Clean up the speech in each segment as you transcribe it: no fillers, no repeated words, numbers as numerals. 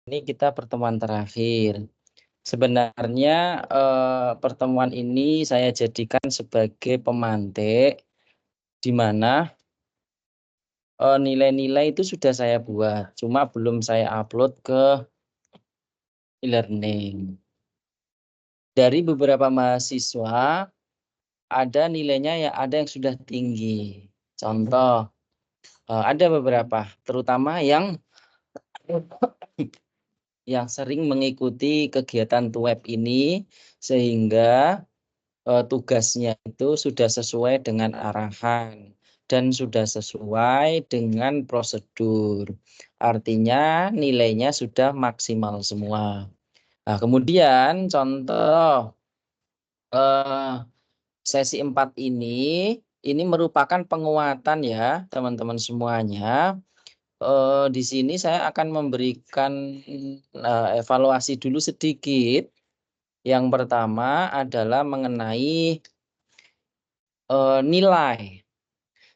Ini kita pertemuan terakhir. Sebenarnya pertemuan ini saya jadikan sebagai pemantik di mana nilai-nilai itu sudah saya buat, cuma belum saya upload ke e-learning. Dari beberapa mahasiswa ada nilainya ada yang sudah tinggi. Contoh, ada beberapa, terutama yang sering mengikuti kegiatan web ini sehingga tugasnya itu sudah sesuai dengan arahan dan sudah sesuai dengan prosedur. Artinya nilainya sudah maksimal semua. Nah, kemudian contoh sesi 4 ini merupakan penguatan ya teman-teman semuanya. Di sini saya akan memberikan evaluasi dulu sedikit. Yang pertama adalah mengenai nilai.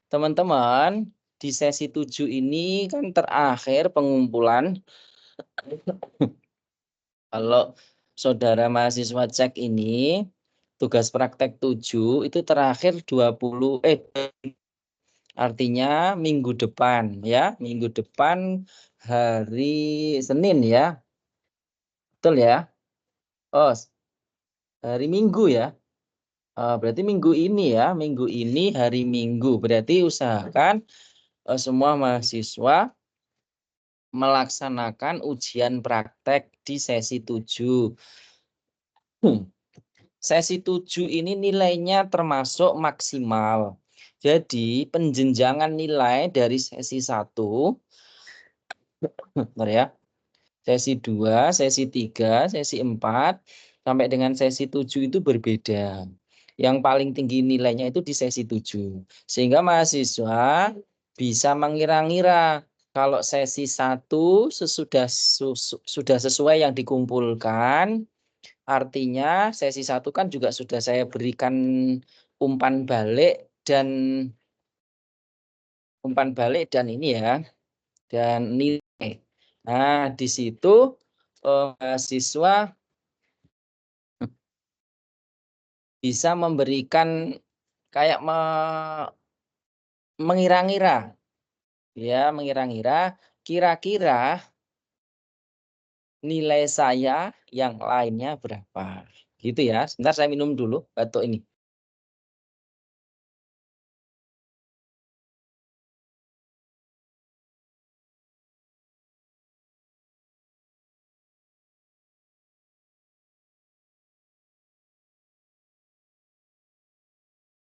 Teman-teman, di sesi 7 ini kan terakhir pengumpulan. Kalau saudara mahasiswa cek ini, tugas praktek 7 itu terakhir 20, artinya minggu depan ya, minggu depan hari Senin ya. Betul ya? Oh, hari Minggu ya. Berarti minggu ini ya, minggu ini hari Minggu. Berarti usahakan semua mahasiswa melaksanakan ujian praktek di sesi 7. Sesi 7 ini nilainya termasuk maksimal. Jadi penjenjangan nilai dari sesi 1, bentar ya, sesi 2, sesi 3, sesi 4, sampai dengan sesi 7 itu berbeda. Yang paling tinggi nilainya itu di sesi 7. Sehingga mahasiswa bisa mengira-ngira kalau sesi 1 sudah sesuai yang dikumpulkan, artinya sesi 1 kan juga sudah saya berikan umpan balik dan ini ya, dan nilai. Nah, di situ mahasiswa bisa memberikan kayak mengira-ngira, ya, mengira-ngira kira-kira nilai saya yang lainnya berapa. Gitu ya. Sebentar saya minum dulu batuk ini.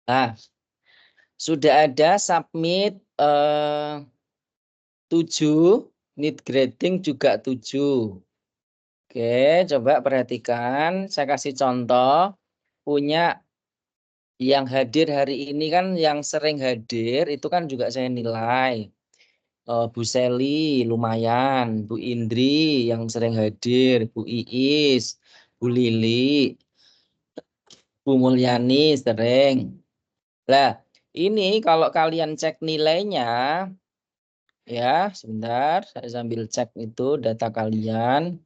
Nah, sudah ada submit 7, need grading juga 7. Oke, coba perhatikan. Saya kasih contoh. Punya yang hadir hari ini kan, yang sering hadir itu kan juga saya nilai. Bu Seli lumayan, Bu Indri yang sering hadir, Bu Iis, Bu Lili, Bu Mulyani sering. Lah, ini kalau kalian cek nilainya, ya sebentar, saya sambil cek itu data kalian.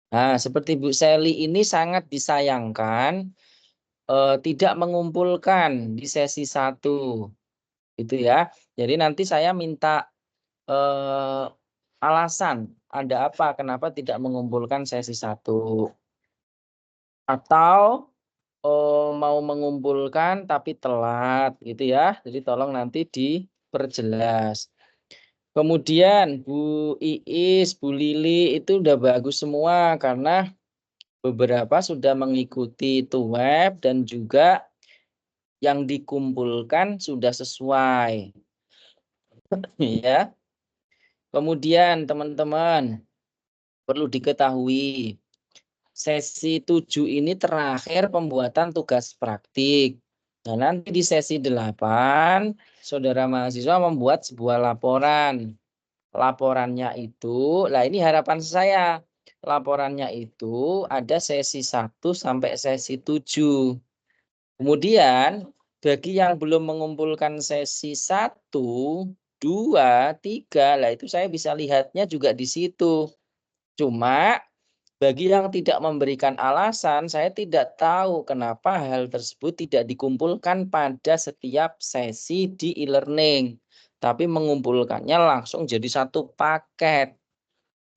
Nah, seperti Bu Seli ini sangat disayangkan tidak mengumpulkan di sesi 1. Itu ya. Jadi nanti saya minta alasan ada apa kenapa tidak mengumpulkan sesi 1. Atau mau mengumpulkan tapi telat gitu ya. Jadi tolong nanti diperjelas. Kemudian Bu Iis, Bu Lili itu udah bagus semua karena beberapa sudah mengikuti web dan juga yang dikumpulkan sudah sesuai. Ya. Kemudian teman-teman perlu diketahui sesi 7 ini terakhir pembuatan tugas praktik. Nah, nanti di sesi 8 saudara mahasiswa membuat sebuah laporan. Laporannya itu, lah ini harapan saya. Laporannya itu ada sesi 1 sampai sesi 7. Kemudian bagi yang belum mengumpulkan sesi 1, 2, 3, lah itu saya bisa lihatnya juga di situ. Cuma bagi yang tidak memberikan alasan, saya tidak tahu kenapa hal tersebut tidak dikumpulkan pada setiap sesi di e-learning, tapi mengumpulkannya langsung jadi satu paket.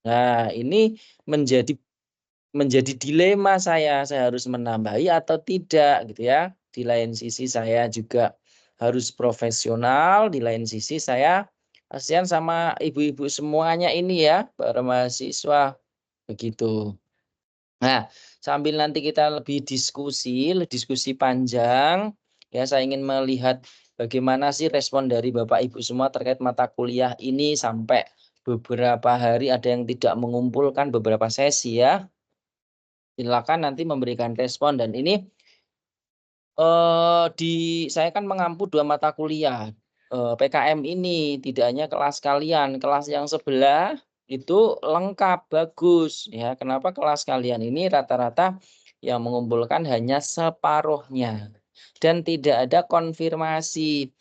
Nah, ini menjadi dilema saya harus menambahi atau tidak gitu ya. Di lain sisi saya juga harus profesional, di lain sisi saya kasihan sama ibu-ibu semuanya ini ya, para mahasiswa, begitu. Nah, sambil nanti kita lebih diskusi panjang, ya saya ingin melihat bagaimana sih respon dari Bapak Ibu semua terkait mata kuliah ini sampai beberapa hari ada yang tidak mengumpulkan beberapa sesi ya. Silakan nanti memberikan respon dan ini, saya kan mengampu 2 mata kuliah, PKM ini, tidak hanya kelas kalian, kelas yang sebelah itu lengkap, bagus, ya. Kenapa kelas kalian ini rata-rata yang mengumpulkan hanya separuhnya dan tidak ada konfirmasi.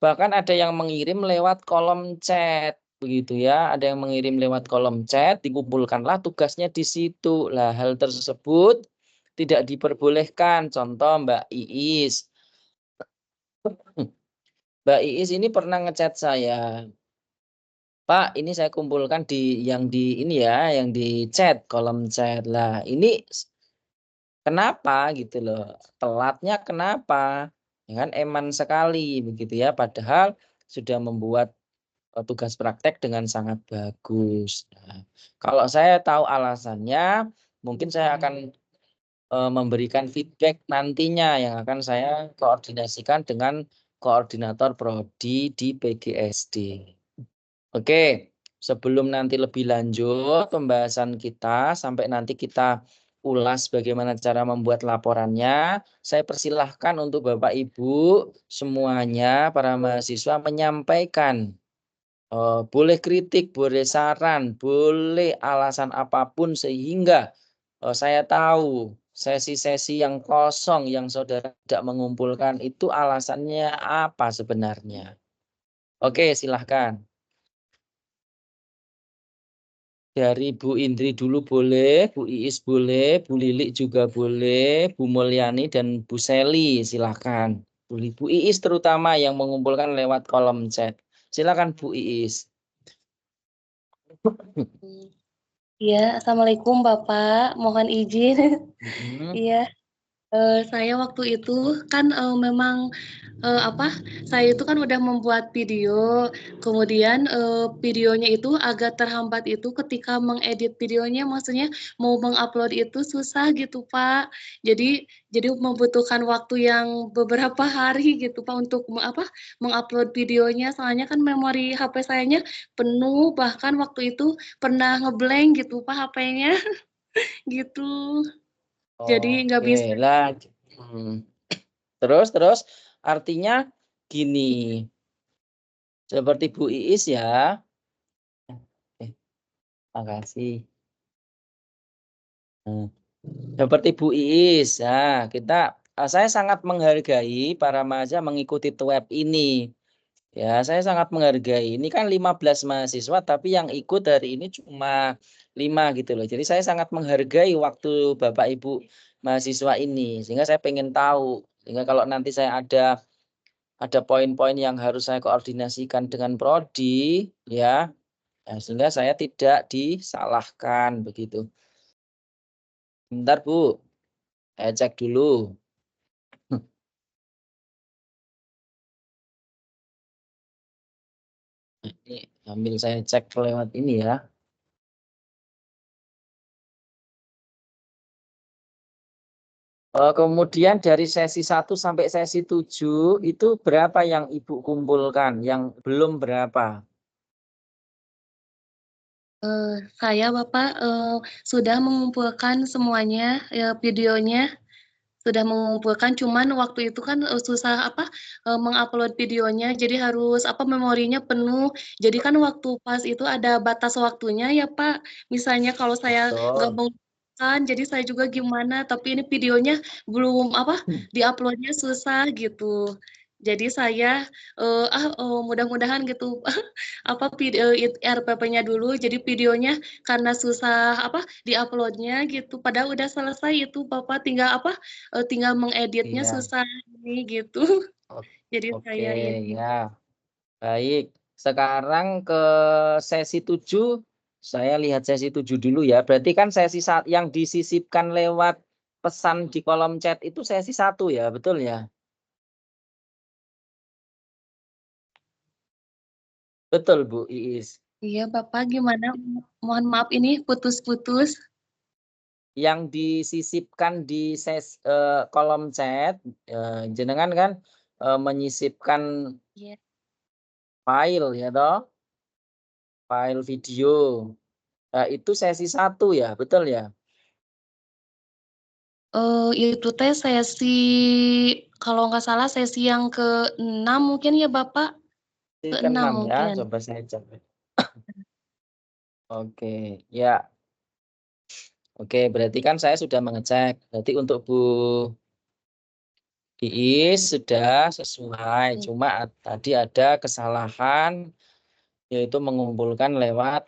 Bahkan ada yang mengirim lewat kolom chat, begitu ya, ada yang mengirim lewat kolom chat, dikumpulkanlah tugasnya di situ. Lah, hal tersebut tidak diperbolehkan. Contoh Mbak Iis. Mbak Iis ini pernah ngechat saya, "Pak, ini saya kumpulkan di yang di ini ya, yang di chat, kolom chat." Lah, ini kenapa gitu loh, telatnya kenapa? Ya kan eman sekali begitu ya, padahal sudah membuat tugas praktek dengan sangat bagus. Nah, kalau saya tahu alasannya, mungkin saya akan, memberikan feedback nantinya yang akan saya koordinasikan dengan koordinator prodi di PGSD. Oke, sebelum nanti lebih lanjut pembahasan kita, sampai nanti kita ulas bagaimana cara membuat laporannya, saya persilahkan untuk Bapak Ibu semuanya, para mahasiswa menyampaikan. Boleh kritik, boleh saran, boleh alasan apapun sehingga, saya tahu sesi-sesi yang kosong yang saudara tidak mengumpulkan itu alasannya apa sebenarnya. Oke, silahkan. Dari Bu Indri dulu boleh, Bu Iis boleh, Bu Lilik juga boleh, Bu Mulyani dan Bu Seli silahkan. Bu Iis terutama yang mengumpulkan lewat kolom chat. Silakan Bu Iis. Iya, assalamualaikum Bapak. Mohon izin. Mhm. Iya, saya waktu itu kan memang saya itu kan udah membuat video, kemudian videonya itu agak terhambat itu ketika mengedit videonya, maksudnya mau mengupload itu susah gitu Pak. Jadi membutuhkan waktu yang beberapa hari gitu Pak untuk mengupload videonya, soalnya kan memori HP sayanya penuh, bahkan waktu itu pernah ngeblank gitu Pak HP-nya, gitu. Jadi nggak Oke, bisa. lah, terus artinya gini, seperti Bu Iis ya. Makasih. Seperti Bu Iis, ya saya sangat menghargai para mahasiswa mengikuti TWEB ini. Ya, saya sangat menghargai. Ini kan 15 mahasiswa, tapi yang ikut hari ini cuma 5 gitu loh. Jadi saya sangat menghargai waktu Bapak Ibu mahasiswa ini. Sehingga saya pengen tahu. Sehingga kalau nanti saya ada poin-poin yang harus saya koordinasikan dengan prodi, ya, sehingga saya tidak disalahkan begitu. Bentar Bu, saya cek dulu. Ini sambil saya cek lewat ini ya. Kemudian dari sesi 1 sampai sesi 7 itu berapa yang Ibu kumpulkan? Yang belum berapa? Saya Bapak, sudah mengumpulkan semuanya, videonya, sudah mengumpulkan, cuman waktu itu kan, susah mengupload videonya, jadi harus memorinya penuh. Jadi kan waktu pas itu ada batas waktunya ya Pak, misalnya kalau saya nggak Betul. mengumpulkan, jadi saya juga gimana, tapi ini videonya belum di-upload-nya susah gitu. Jadi saya, mudah-mudahan gitu, apa, RPP-nya dulu, jadi videonya karena susah, apa, di-upload-nya gitu, padahal udah selesai itu Bapak, tinggal, apa, tinggal mengeditnya Iya. susah ini, gitu. Jadi Oke, saya ini ya. Baik. Sekarang ke sesi 7. Saya lihat sesi 7 dulu ya. Berarti kan sesi yang disisipkan lewat pesan di kolom chat itu sesi 1 ya, betul ya? Betul, Bu Iis. iya Bapak, gimana? Mohon maaf ini putus-putus. Yang disisipkan di kolom chat, jenengan kan, menyisipkan Iya. file ya toh, file video. Nah, itu sesi 1 ya, betul ya? Itu teh sesi kalau nggak salah sesi yang ke-6 mungkin ya Bapak? Sesi Ke-6 ke-6 ya, mungkin. coba saya cek. Oke, ya. Oke, berarti kan saya sudah mengecek. Berarti untuk Bu Iis sudah sesuai, Iya. cuma tadi ada kesalahan, yaitu mengumpulkan lewat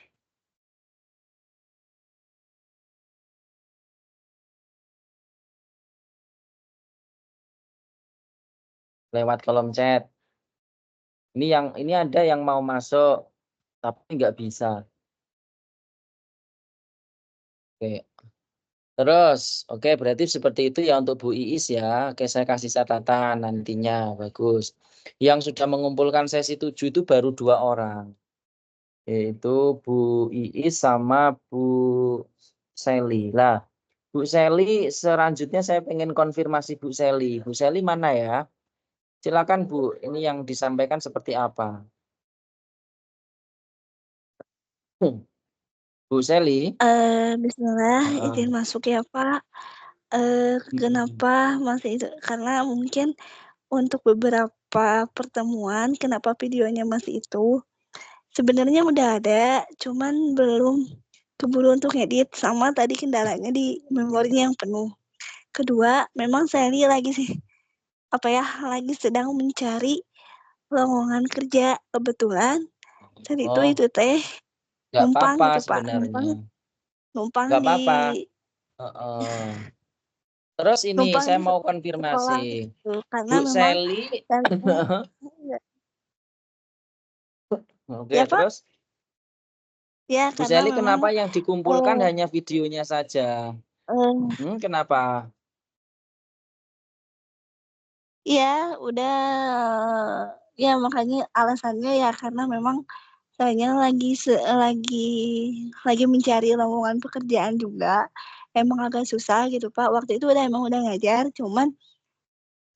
kolom chat. Ini ada yang mau masuk, tapi nggak bisa. Oke. Terus, oke, berarti seperti itu ya untuk Bu Iis ya. Oke, saya kasih catatan nantinya, bagus. Yang sudah mengumpulkan sesi 7 itu baru 2 orang, yaitu Bu Iis sama Bu Sally. Lah, Bu Sally selanjutnya saya pengen konfirmasi Bu Sally. Bu Sally mana ya? Silakan Bu, ini yang disampaikan seperti apa? Bu Sally? Bismillah, izin Heeh. masuk ya Pak. Mhm. Kenapa masih itu? Karena mungkin untuk beberapa pertemuan, kenapa videonya masih itu? Sebenarnya udah ada, cuman belum keburu untuk ngedit, sama tadi kendalanya di memorinya yang penuh. Kedua, memang saya lagi sih, lagi sedang mencari lowongan kerja. Kebetulan saat Oh, itu teh nggak numpang apa-apa gitu Pak, sebenarnya. numpang Nggak di apa-apa. Heeh. Terus ini numpang saya di mau konfirmasi. sekolah gitu, karena Bu memang Sally, tadinya oke, ya Pak, terus ya Bu karena Sally memang kenapa yang dikumpulkan eh, hanya videonya saja? eh, Kenapa? ya udah ya makanya alasannya ya karena memang saya lagi mencari lowongan pekerjaan juga, emang agak susah gitu Pak. Waktu itu emang udah ngajar, cuman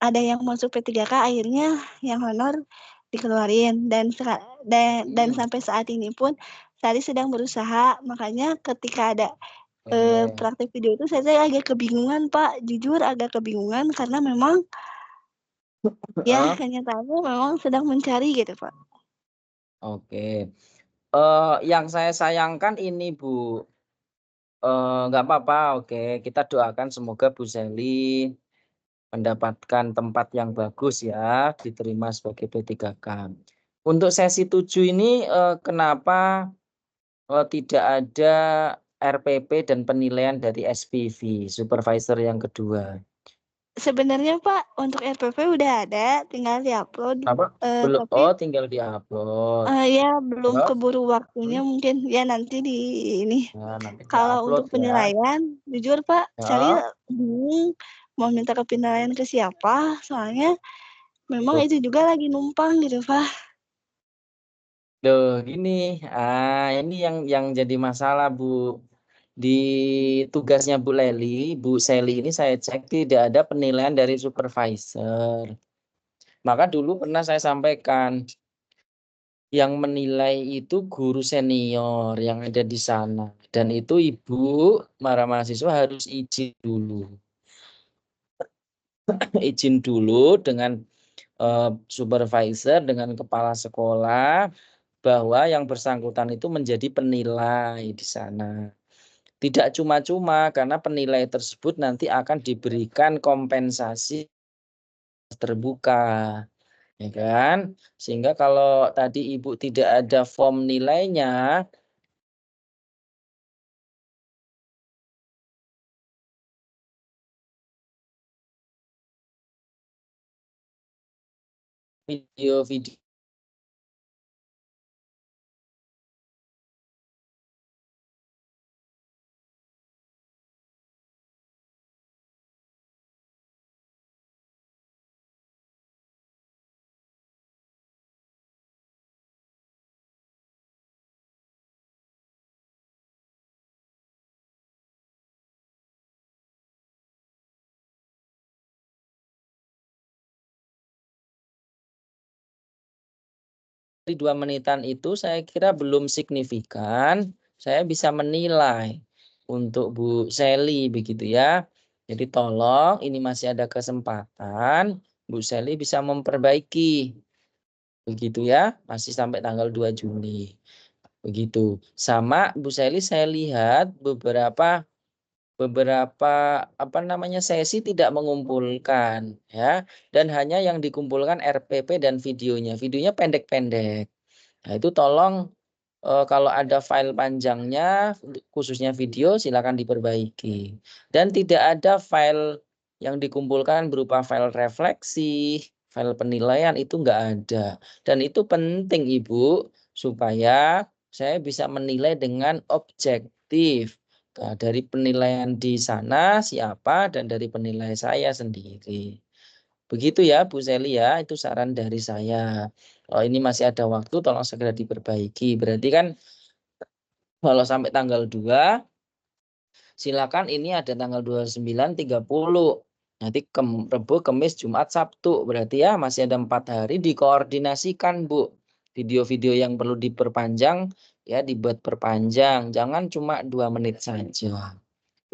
ada yang masuk P3K, akhirnya yang honor dikeluarin, dan Hmm, sampai saat ini pun saya sedang berusaha. Makanya ketika ada oke. praktek video itu saya agak kebingungan Pak, jujur agak kebingungan karena memang ya Heeh, kenyataannya memang sedang mencari gitu Pak. oke. Yang saya sayangkan ini Bu, nggak apa-apa, oke. Kita doakan semoga Bu Sally mendapatkan tempat yang bagus ya, diterima sebagai P3K. Untuk sesi 7 ini, kenapa tidak ada RPP dan penilaian dari SPV, supervisor yang kedua? Sebenarnya Pak untuk RPP udah ada, tinggal diupload, Apa? Belum, tapi oh tinggal diupload. ya belum Oh, keburu waktunya, hmm, mungkin ya nanti di ini. nah nanti Kalau diupload untuk ya. penilaian, jujur Pak, saya Ya, bingung mau minta ke penilaian ke siapa, soalnya memang loh, itu juga lagi numpang gitu Pak. loh ini, ini yang jadi masalah Bu. Di tugasnya Bu Sally ini saya cek tidak ada penilaian dari supervisor. Maka dulu pernah saya sampaikan, yang menilai itu guru senior yang ada di sana. Dan itu ibu, para mahasiswa harus izin dulu. Izin dulu dengan supervisor, dengan kepala sekolah, bahwa yang bersangkutan itu menjadi penilai di sana. Tidak cuma-cuma, karena penilai tersebut nanti akan diberikan kompensasi terbuka. Ya kan? Sehingga kalau tadi Ibu tidak ada form nilainya, video-video di 2 menitan itu saya kira belum signifikan, saya bisa menilai untuk Bu Sally begitu ya. Jadi tolong ini masih ada kesempatan Bu Sally bisa memperbaiki. Begitu ya, masih sampai tanggal 2 Juni. Begitu. Sama Bu Sally saya lihat beberapa apa namanya sesi tidak mengumpulkan ya, dan hanya yang dikumpulkan RPP dan videonya. Videonya pendek-pendek. Nah, itu tolong kalau ada file panjangnya khususnya video silakan diperbaiki. Dan tidak ada file yang dikumpulkan berupa file refleksi, file penilaian itu enggak ada. Dan itu penting Ibu supaya saya bisa menilai dengan objektif. Nah, dari penilaian di sana siapa dan dari penilai saya sendiri. Begitu ya Bu Sally ya, itu saran dari saya. Oh, ini masih ada waktu, tolong segera diperbaiki. Berarti kan kalau sampai tanggal 2, silakan ini ada tanggal 29, 30. Nanti Rebo, Kamis, Jumat, Sabtu. Berarti ya masih ada 4 hari dikoordinasikan Bu. Video-video yang perlu diperpanjang ya dibuat perpanjang. Jangan cuma 2 menit saja.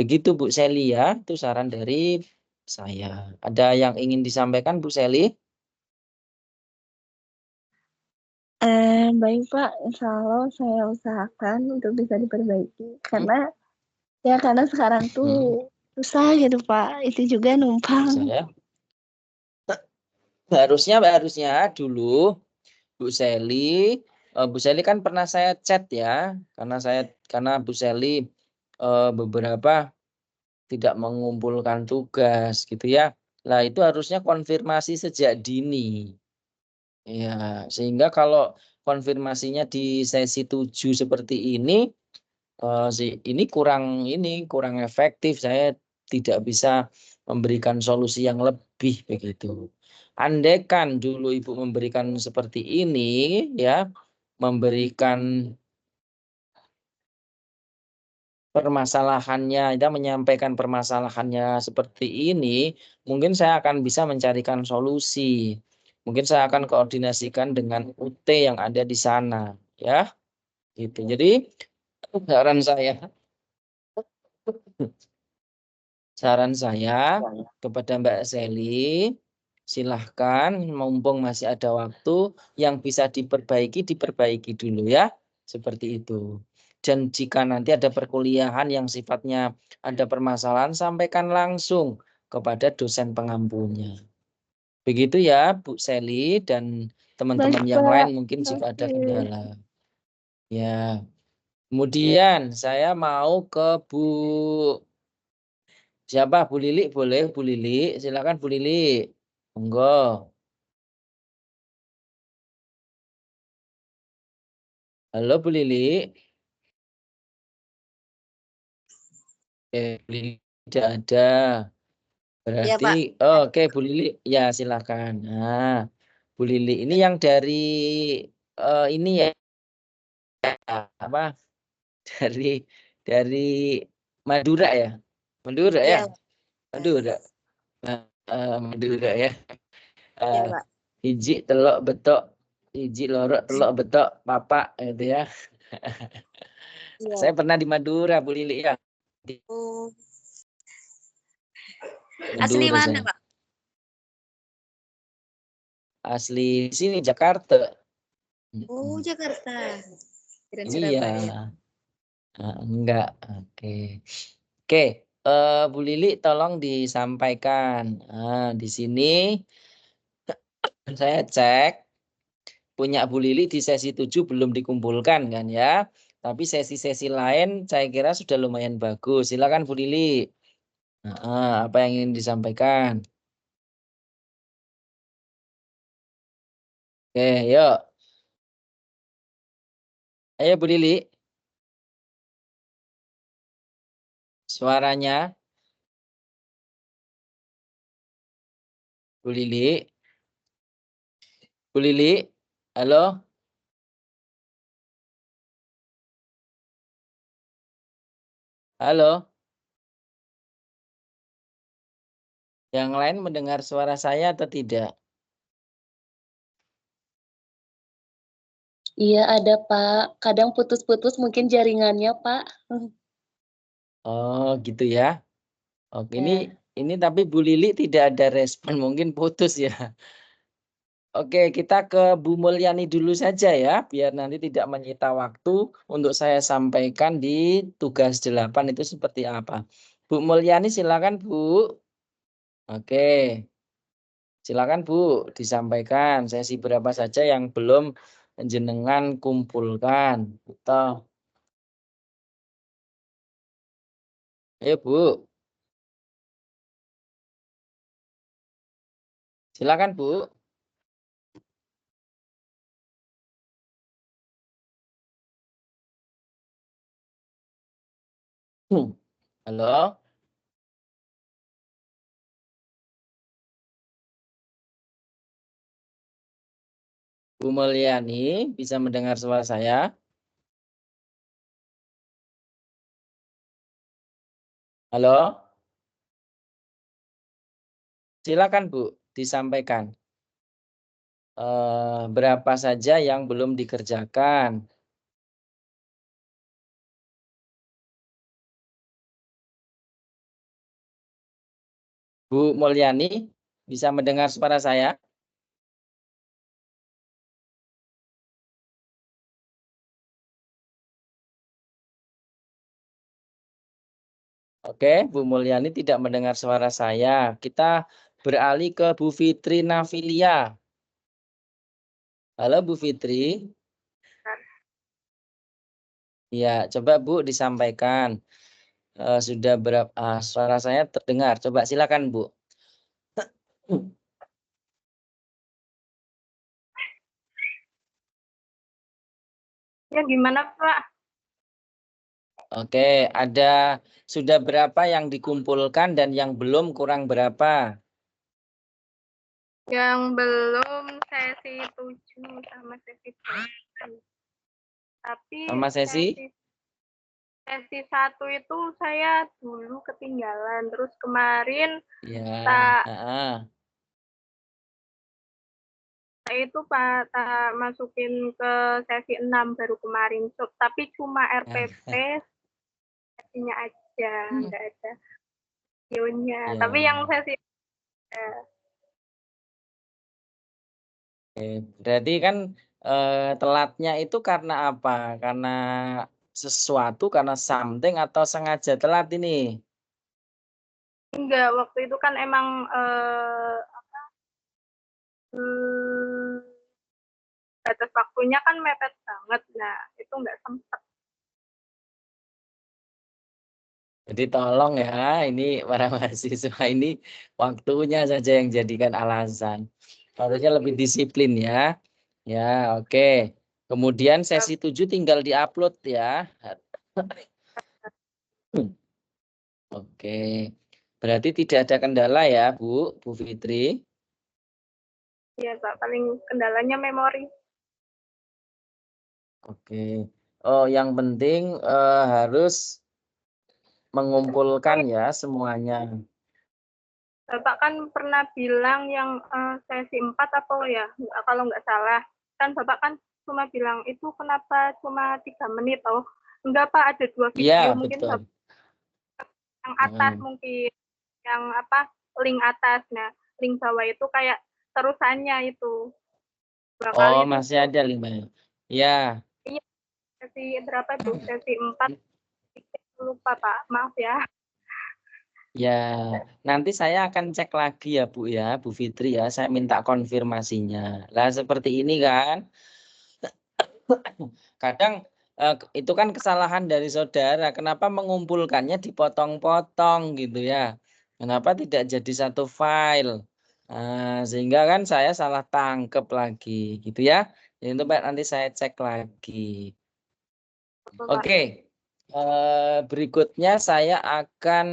Begitu Bu Sally ya, itu saran dari saya. Ada yang ingin disampaikan Bu Sally? Baik Pak, insya Allah saya usahakan untuk bisa diperbaiki. Karena sekarang tuh susah gitu Pak. Itu juga numpang. Saya harusnya dulu Bu Sally kan pernah saya chat ya, karena Bu Sally beberapa tidak mengumpulkan tugas gitu ya. Lah itu harusnya konfirmasi sejak dini. Ya, sehingga kalau konfirmasinya di sesi 7 seperti ini ini kurang efektif. Saya tidak bisa memberikan solusi yang lebih begitu. Andaikan dulu Ibu memberikan seperti ini ya, memberikan permasalahannya, kita menyampaikan permasalahannya seperti ini, mungkin saya akan bisa mencarikan solusi. Mungkin saya akan koordinasikan dengan UT yang ada di sana, ya. Gitu. Jadi saran saya kepada Mbak Sally, silahkan mumpung masih ada waktu yang bisa diperbaiki dulu ya, seperti itu. Dan jika nanti ada perkuliahan yang sifatnya ada permasalahan, sampaikan langsung kepada dosen pengampunya. Begitu ya Bu Sally dan teman-teman yang lain mungkin jika ada kendala. Ya. Kemudian saya mau ke Bu siapa? Bu Lili boleh, Bu Lili. Silakan Bu Lili. Monggo. Halo Bu Lili. Bu Lili tidak ada. Iya, Pak. Berarti oke Bu Lili. Ya, silakan. Nah, Bu Lili ini yang dari ini ya apa? Dari Madura ya? Madura ya? Iya, Madura. Madura ya. iya, Pak. Hiji telok betok, hiji loro telok betok, papa gitu ya. Iya. Saya pernah di Madura, Bu Lili ya. Oh. Madura Asli mana, saya. Pak? Asli sini Jakarta. Oh, Jakarta. Kirain Iya. Surabaya. Enggak. Oke. Oke, Bu Lili tolong disampaikan. Di sini Saya cek punya Bu Lili di sesi 7 belum dikumpulkan kan ya. Tapi sesi-sesi lain saya kira sudah lumayan bagus. Silakan Bu Lili. Apa yang ingin disampaikan? Oke, yuk. Ayo Bu Lili. Suaranya. Bu Lili. Bu Lili. Halo. Halo. Yang lain mendengar suara saya atau tidak? Iya ada Pak, kadang putus-putus mungkin jaringannya Pak. Oh gitu ya. Oke, Ya. ini tapi Bu Lili tidak ada respon, mungkin putus ya. Oke, kita ke Bu Mulyani dulu saja ya, biar nanti tidak menyita waktu untuk saya sampaikan di tugas 8 itu seperti apa. Bu Mulyani silakan Bu. Oke, silakan Bu disampaikan sesi berapa saja yang belum jenengan kumpulkan. Betul. Ayo Bu, silakan Bu. Halo. Bu Mulyani bisa mendengar suara saya? Halo? Silakan Bu, disampaikan. Berapa saja yang belum dikerjakan? Bu Mulyani, bisa mendengar suara saya? Oke, Bu Mulyani tidak mendengar suara saya. Kita beralih ke Bu Fitri Nafilia. Halo Bu Fitri. Ya, coba Bu disampaikan. Sudah berapa suara saya terdengar? Coba silakan Bu. Ya gimana Pak? Oke, sudah berapa yang dikumpulkan dan yang belum kurang berapa? Yang belum sesi 7 sama sesi 8. Tapi Sama sesi? sesi 1 itu saya dulu ketinggalan. Terus kemarin Ya. saya itu Pak masukin ke sesi 6 baru kemarin. Tapi cuma RPP sesinya aja, enggak ada videonya. Ya. Tapi yang sesi Berarti kan telatnya itu karena apa? Karena sesuatu, karena something atau sengaja telat ini? enggak, waktu itu kan emang batas waktunya kan mepet banget. Nah, itu enggak sempat. Jadi tolong ya, ini para mahasiswa ini waktunya saja yang jadikan alasan. Harusnya lebih disiplin ya. Ya, oke. Kemudian sesi 7 tinggal diupload ya. Oke. Berarti tidak ada kendala ya, Bu Fitri? Iya, Pak. Paling kendalanya memori. Oke. Oh, yang penting harus mengumpulkan ya semuanya. Bapak kan pernah bilang yang sesi 4 apa ya, kalau nggak salah. Kan Bapak kan cuma bilang, itu kenapa cuma 3 menit? Oh, enggak Pak, ada 2 video. Iya, Mungkin betul. Yang atas mungkin, yang link atas. Nah, link bawah itu kayak terusannya itu. 2 kali Oh, itu. masih ada linknya. Ya. Iya, sesi berapa tuh? Sesi 4. Lupa Pak, maaf ya. Ya, nanti saya akan cek lagi ya Bu ya, Bu Fitri ya. Saya minta konfirmasinya. Lah seperti ini kan. Kadang itu kan kesalahan dari saudara. Kenapa mengumpulkannya dipotong-potong gitu ya? Kenapa tidak jadi satu file? Nah, sehingga kan saya salah tangkep lagi gitu ya. Jadi itu Pak, nanti saya cek lagi. Oke. Berikutnya saya akan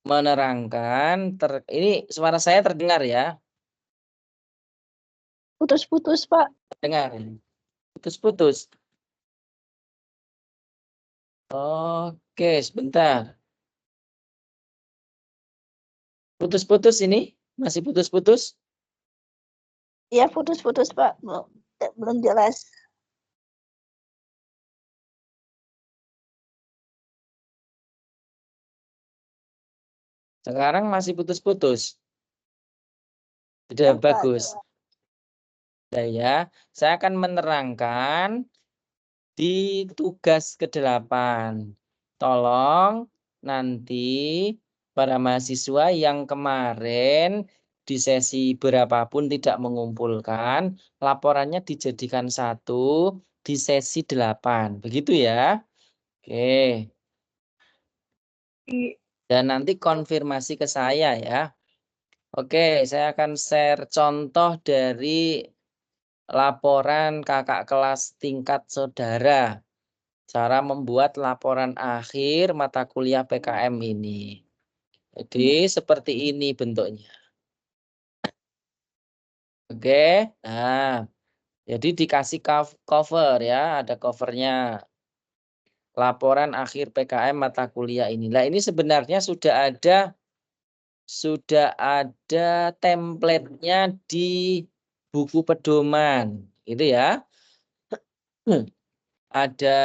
menerangkan. Ini suara saya terdengar ya? Putus-putus, Pak. Dengar. Putus-putus. Oke, sebentar. Putus-putus ini? Masih putus-putus? Iya, putus-putus, Pak. Belum jelas. Sekarang masih putus-putus. Sudah bagus. Saya akan menerangkan di tugas ke-8. Tolong nanti para mahasiswa yang kemarin di sesi berapapun tidak mengumpulkan, laporannya dijadikan satu di sesi 8. Begitu ya? Oke. Dan nanti konfirmasi ke saya ya. Oke, saya akan share contoh dari laporan kakak kelas tingkat saudara. Cara membuat laporan akhir mata kuliah PKM ini. Jadi seperti ini bentuknya. Oke, nah jadi dikasih cover ya, ada covernya. Laporan akhir PKM mata kuliah ini. Nah ini sebenarnya sudah ada template-nya di buku pedoman, gitu ya. Ada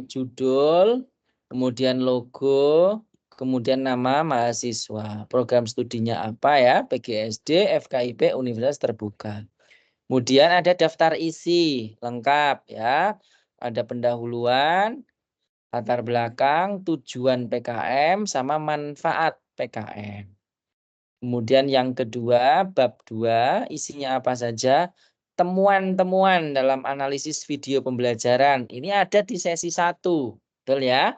judul, kemudian logo, kemudian nama mahasiswa. Program studinya apa ya? PGSD, FKIP, Universitas Terbuka. Kemudian ada daftar isi lengkap ya. Ada pendahuluan, latar belakang, tujuan PKM, sama manfaat PKM. Kemudian yang kedua, bab 2, isinya apa saja? Temuan-temuan dalam analisis video pembelajaran. Ini ada di sesi 1. Betul ya?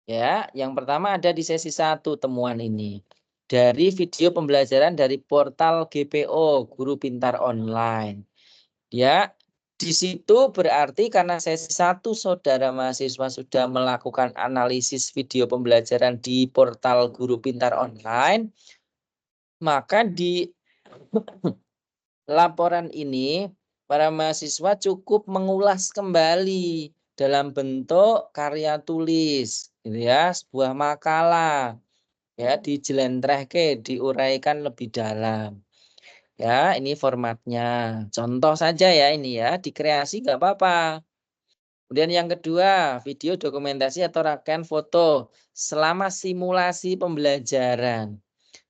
Ya, yang pertama ada di sesi 1 temuan ini. Dari video pembelajaran dari portal GPO, Guru Pintar Online. Ya, di situ berarti karena sesi 1 saudara mahasiswa sudah melakukan analisis video pembelajaran di portal Guru Pintar Online, maka di laporan ini para mahasiswa cukup mengulas kembali dalam bentuk karya tulis, gitu ya, sebuah makalah, ya, dijelentrehke, diuraikan lebih dalam. Ya, ini formatnya. Contoh saja ya ini ya, dikreasi nggak apa-apa. Kemudian yang kedua, video dokumentasi atau rangkaian foto selama simulasi pembelajaran.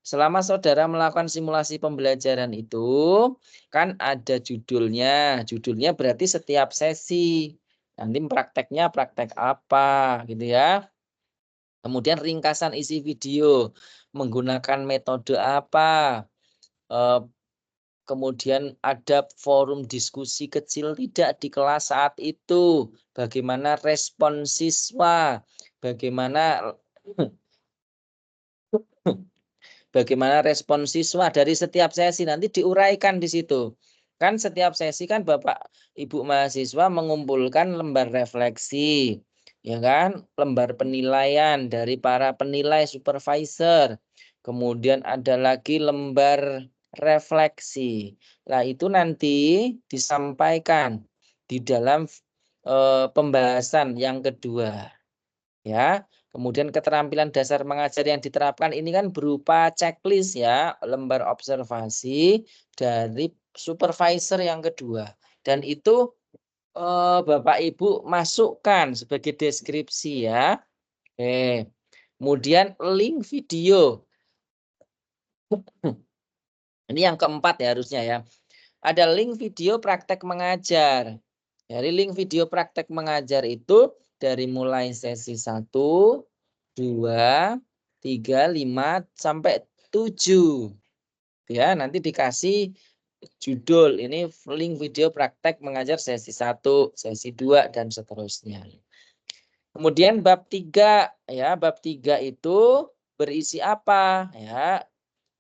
Selama saudara melakukan simulasi pembelajaran itu, kan ada judulnya. Judulnya berarti setiap sesi. Nanti prakteknya praktek apa, gitu ya. Kemudian ringkasan isi video. Menggunakan metode apa. Kemudian ada forum diskusi kecil tidak di kelas saat itu. Bagaimana respon siswa. Bagaimana respon siswa dari setiap sesi nanti diuraikan di situ. Kan setiap sesi kan Bapak Ibu mahasiswa mengumpulkan lembar refleksi, ya kan? Lembar penilaian dari para penilai supervisor. Kemudian ada lagi lembar refleksi. Nah, itu nanti disampaikan di dalam pembahasan yang kedua. Ya, kemudian keterampilan dasar mengajar yang diterapkan ini kan berupa checklist ya, lembar observasi dari supervisor yang kedua. Dan itu Bapak Ibu masukkan sebagai deskripsi ya. Oke. Kemudian link video. Ini yang keempat ya harusnya ya. Ada link video praktek mengajar. Dari link video praktek mengajar itu dari mulai sesi 1 2, 3, 5, sampai 7. Ya, nanti dikasih judul. Ini link video praktek mengajar sesi 1, sesi 2, dan seterusnya. Kemudian bab 3. Ya, bab 3 itu berisi apa? Ya,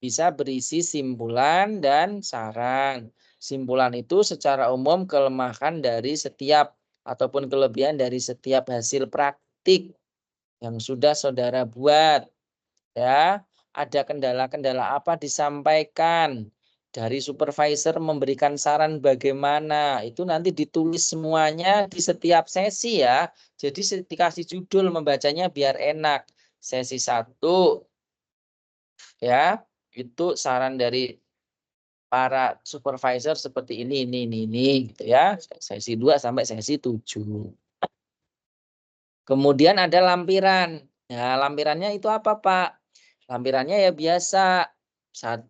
bisa berisi simpulan dan saran. Simpulan itu secara umum kelemahan dari setiap ataupun kelebihan dari setiap hasil praktik yang sudah saudara buat. Ya, ada kendala-kendala apa disampaikan. Dari supervisor memberikan saran bagaimana. Itu nanti ditulis semuanya di setiap sesi ya. Jadi dikasih judul membacanya biar enak. Sesi 1 ya, itu saran dari para supervisor seperti ini gitu ya. Sesi 2 sampai sesi 7. Kemudian ada lampiran. Nah, lampirannya itu apa, Pak? Lampirannya ya biasa. 1,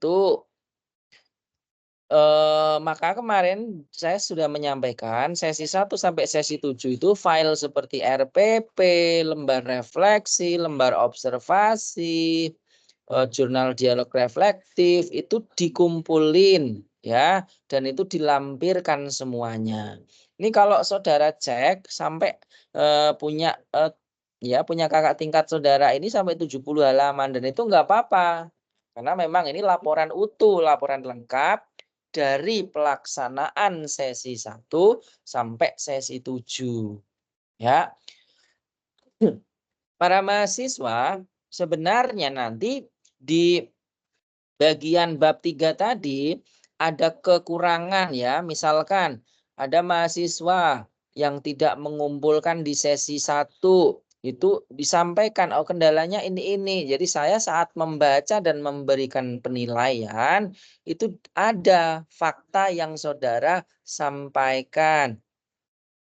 maka kemarin saya sudah menyampaikan sesi 1 sampai sesi 7 itu file seperti RPP, lembar refleksi, lembar observasi, jurnal dialog reflektif itu dikumpulin ya, dan itu dilampirkan semuanya. Ini kalau saudara cek sampai punya kakak tingkat saudara ini sampai 70 halaman dan itu enggak apa-apa. Karena memang ini laporan utuh, laporan lengkap dari pelaksanaan sesi 1 sampai sesi 7. Ya. Para mahasiswa sebenarnya nanti di bagian bab 3 tadi ada kekurangan ya. Misalkan ada mahasiswa yang tidak mengumpulkan di sesi 1 itu disampaikan kendalanya ini. Jadi saya saat membaca dan memberikan penilaian itu ada fakta yang saudara sampaikan.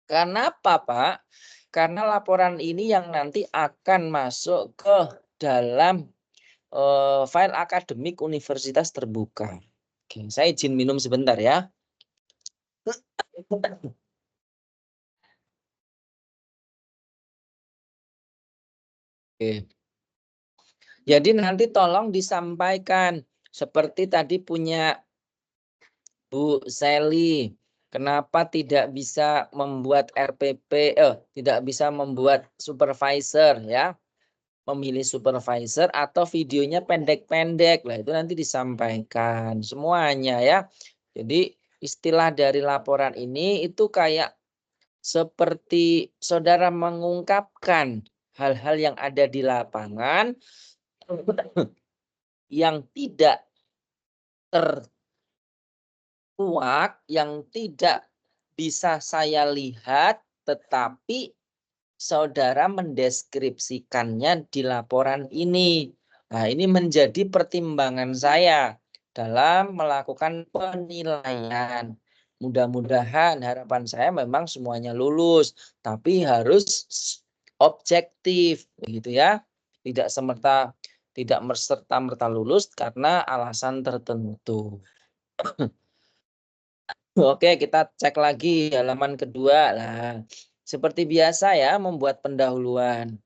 Kenapa, Pak? Karena laporan ini yang nanti akan masuk ke dalam file akademik universitas terbuka. Oke, saya izin minum sebentar ya. Oke. Jadi nanti tolong disampaikan seperti tadi punya Bu Sally, kenapa tidak bisa membuat RPP, tidak bisa membuat supervisor ya, memilih supervisor atau videonya pendek-pendek lah itu nanti disampaikan semuanya ya. Jadi istilah dari laporan ini itu kayak seperti saudara mengungkapkan hal-hal yang ada di lapangan yang tidak tertuak, yang tidak bisa saya lihat, tetapi saudara mendeskripsikannya di laporan ini. Nah, ini menjadi pertimbangan saya dalam melakukan penilaian. Mudah-mudahan harapan saya memang semuanya lulus, tapi harus objektif, begitu ya. Tidak serta-merta lulus karena alasan tertentu. Oke, kita cek lagi halaman kedua. Nah, seperti biasa ya, membuat pendahuluan.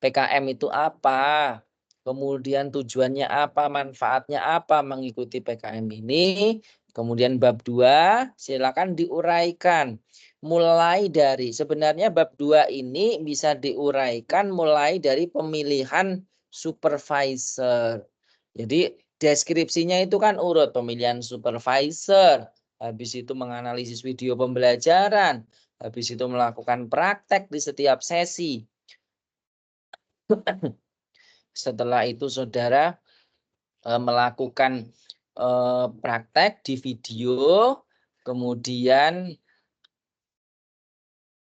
PKM itu apa? Kemudian tujuannya apa? Manfaatnya apa mengikuti PKM ini? Kemudian bab 2, silakan diuraikan. Mulai dari, sebenarnya bab 2 ini bisa diuraikan mulai dari pemilihan supervisor. Jadi deskripsinya itu kan urut pemilihan supervisor. Habis itu menganalisis video pembelajaran. Habis itu melakukan praktek di setiap sesi. Setelah itu saudara melakukan praktek di video, kemudian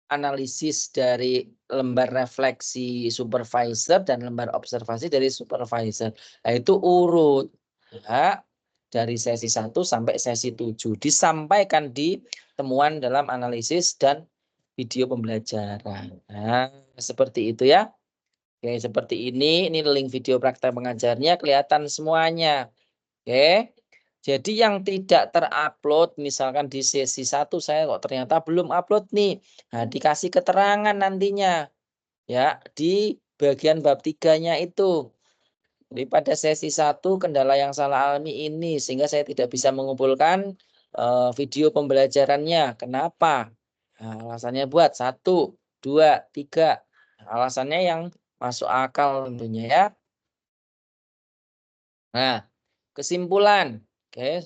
analisis dari lembar refleksi supervisor dan lembar observasi dari supervisor. Nah, itu urut ya, dari sesi 1 sampai sesi 7 disampaikan di temuan dalam analisis dan video pembelajaran. Nah, seperti itu ya. Oke, seperti ini link video praktek mengajarnya kelihatan semuanya. Oke. Jadi yang tidak terupload misalkan di sesi 1 saya kok ternyata belum upload nih. Nah, dikasih keterangan nantinya. Ya, di bagian bab 3-nya itu. Jadi pada sesi 1 kendala yang salah alami ini sehingga saya tidak bisa mengumpulkan video pembelajarannya. Kenapa? Nah, alasannya buat 1, 2, 3. Alasannya yang masuk akal tentunya ya. Nah, kesimpulan. Oke.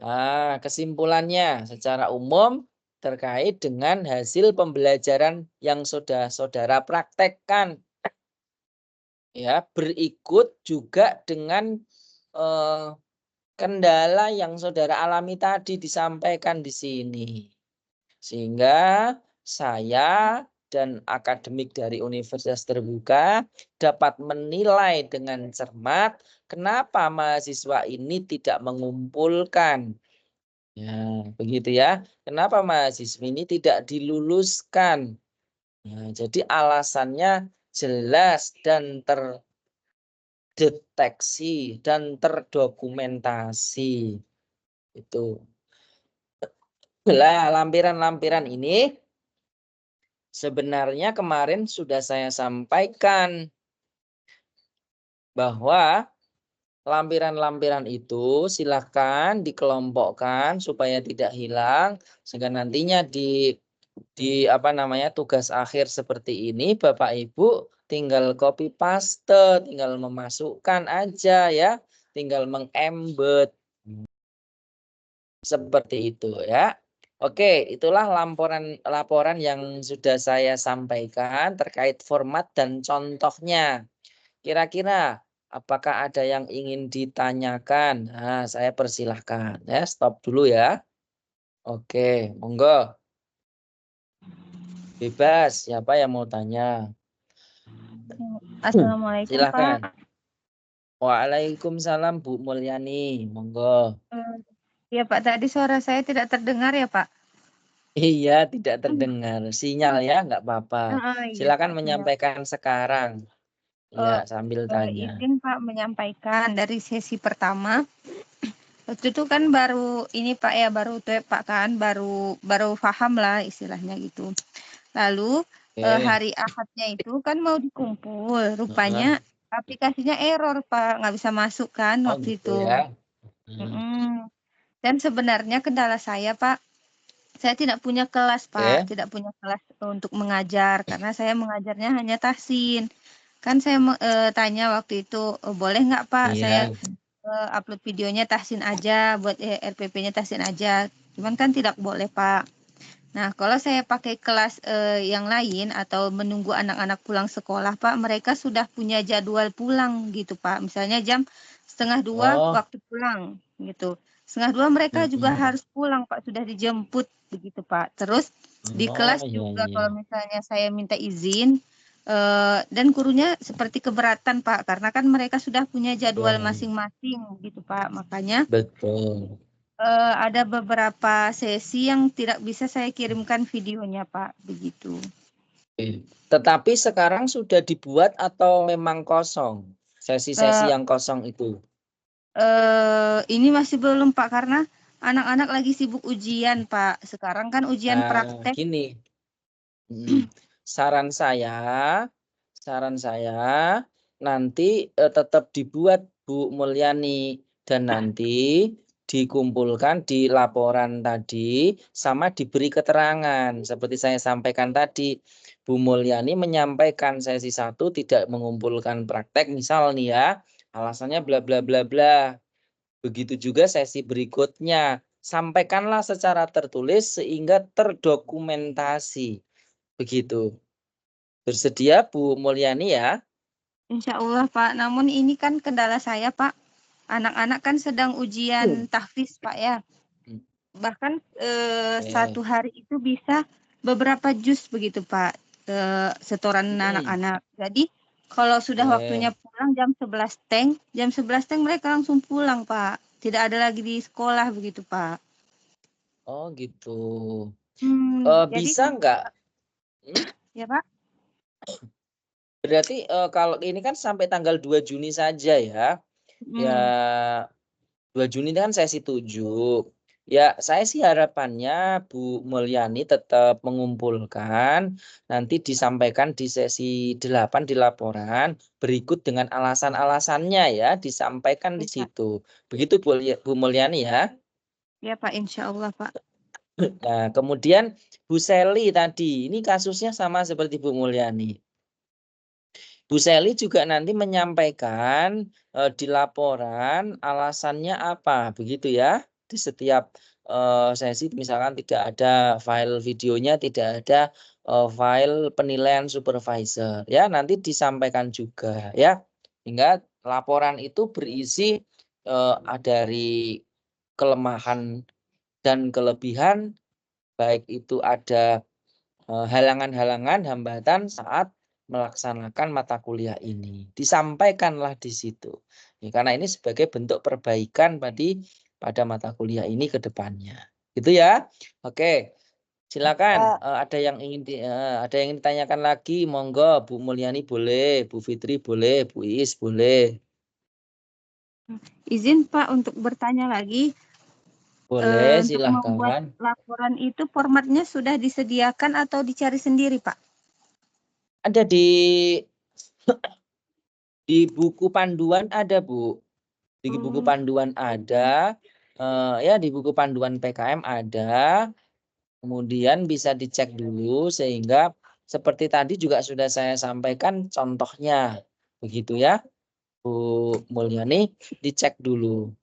Nah, kesimpulannya secara umum terkait dengan hasil pembelajaran yang sudah saudara praktekkan. Ya, berikut juga dengan kendala yang saudara alami tadi disampaikan di sini. Sehingga saya dan akademik dari Universitas Terbuka dapat menilai dengan cermat kenapa mahasiswa ini tidak mengumpulkan. Ya, begitu ya. Kenapa mahasiswa ini tidak diluluskan? Nah, jadi alasannya jelas dan terdeteksi dan terdokumentasi. Itu. Lah, lampiran-lampiran ini sebenarnya kemarin sudah saya sampaikan bahwa lampiran-lampiran itu silakan dikelompokkan supaya tidak hilang sehingga nantinya di tugas akhir seperti ini Bapak Ibu tinggal copy paste, tinggal memasukkan aja ya, tinggal mengembed seperti itu ya. Oke, itulah laporan yang sudah saya sampaikan terkait format dan contohnya. Kira-kira apakah ada yang ingin ditanyakan? Nah, saya persilahkan ya, stop dulu ya. Oke, monggo. Bebas, siapa yang mau tanya? Assalamualaikum Silahkan. Pak. Waalaikumsalam Bu Mulyani, monggo. Ya Pak, tadi suara saya tidak terdengar ya Pak? Iya, tidak terdengar. Sinyal ya, nggak apa-apa. Iya, Silakan Pak, menyampaikan sekarang. Iya, sambil tanya. izin Pak menyampaikan dari sesi pertama. Waktu itu kan baru ini Pak ya, baru tuh Pak kan, baru paham lah istilahnya gitu. Lalu hari Ahadnya itu kan mau dikumpul, rupanya aplikasinya error Pak, nggak bisa masuk kan waktu gitu itu. Ya. Dan sebenarnya kendala saya Pak, saya tidak punya kelas Pak, tidak punya kelas untuk mengajar karena saya mengajarnya hanya tahsin. Kan saya tanya waktu itu, boleh nggak Pak saya upload videonya tahsin aja, buat RPP-nya tahsin aja. Cuman kan tidak boleh Pak. Nah, kalau saya pakai kelas yang lain atau menunggu anak-anak pulang sekolah Pak, mereka sudah punya jadwal pulang gitu Pak. Misalnya jam 1:30 waktu pulang gitu. 1:30 mereka juga harus pulang Pak, sudah dijemput begitu Pak. Terus di kelas juga kalau misalnya saya minta izin dan gurunya seperti keberatan Pak, karena kan mereka sudah punya jadwal masing-masing gitu Pak. Makanya betul. Ada beberapa sesi yang tidak bisa saya kirimkan videonya Pak, begitu. Tetapi sekarang sudah dibuat atau memang kosong? Sesi-sesi yang kosong itu? Ini masih belum Pak, karena anak-anak lagi sibuk ujian Pak. Sekarang kan ujian praktek. Gini, saran saya nanti tetap dibuat Bu Mulyani dan nanti dikumpulkan di laporan tadi sama diberi keterangan seperti saya sampaikan tadi. Bu Mulyani menyampaikan sesi 1 tidak mengumpulkan praktek misal nih ya, alasannya bla bla bla bla. Begitu juga sesi berikutnya, sampaikanlah secara tertulis sehingga terdokumentasi. Begitu. Bersedia Bu Mulyani ya? Insya Allah Pak, namun ini kan kendala saya Pak. Anak-anak kan sedang ujian tahfiz Pak ya. Bahkan satu hari itu bisa beberapa juz begitu Pak, setoran anak-anak. Jadi kalau sudah waktunya pulang jam 11 mereka langsung pulang Pak. Tidak ada lagi di sekolah begitu Pak. Oh gitu. Jadi, Bisa nggak? Ya Pak? Berarti kalau ini kan sampai tanggal 2 Juni saja ya. Ya 2 Juni kan sesi 7. Ya, saya sih harapannya Bu Mulyani tetap mengumpulkan, nanti disampaikan di sesi 8 di laporan, berikut dengan alasan-alasannya ya, disampaikan di Ya, Pak. situ. Begitu Bu Mulyani ya. Ya Pak, insya Allah Pak. Nah, kemudian Bu Seli tadi, ini kasusnya sama seperti Bu Mulyani. Bu Seli juga nanti menyampaikan di laporan alasannya apa, begitu ya. Di setiap sesi misalkan tidak ada file videonya, tidak ada file penilaian supervisor, ya nanti disampaikan juga ya. Hingga laporan itu berisi dari kelemahan dan kelebihan, baik itu ada halangan-halangan, hambatan saat melaksanakan mata kuliah ini. Disampaikanlah di situ. Ya, karena ini sebagai bentuk perbaikan pada mata kuliah ini ke depannya. Gitu ya. Oke. Silakan. Ada yang ingin ditanyakan lagi, monggo. Bu Mulyani boleh, Bu Fitri boleh, Bu Iis boleh. Izin Pak untuk bertanya lagi. Boleh, Untuk membuat silahkan. laporan itu formatnya sudah disediakan atau dicari sendiri, Pak? Ada di buku panduan ada, Bu. Di buku panduan ada, ya di buku panduan PKM ada. Kemudian bisa dicek dulu sehingga seperti tadi juga sudah saya sampaikan contohnya. Begitu ya, Bu Mulyani, dicek dulu.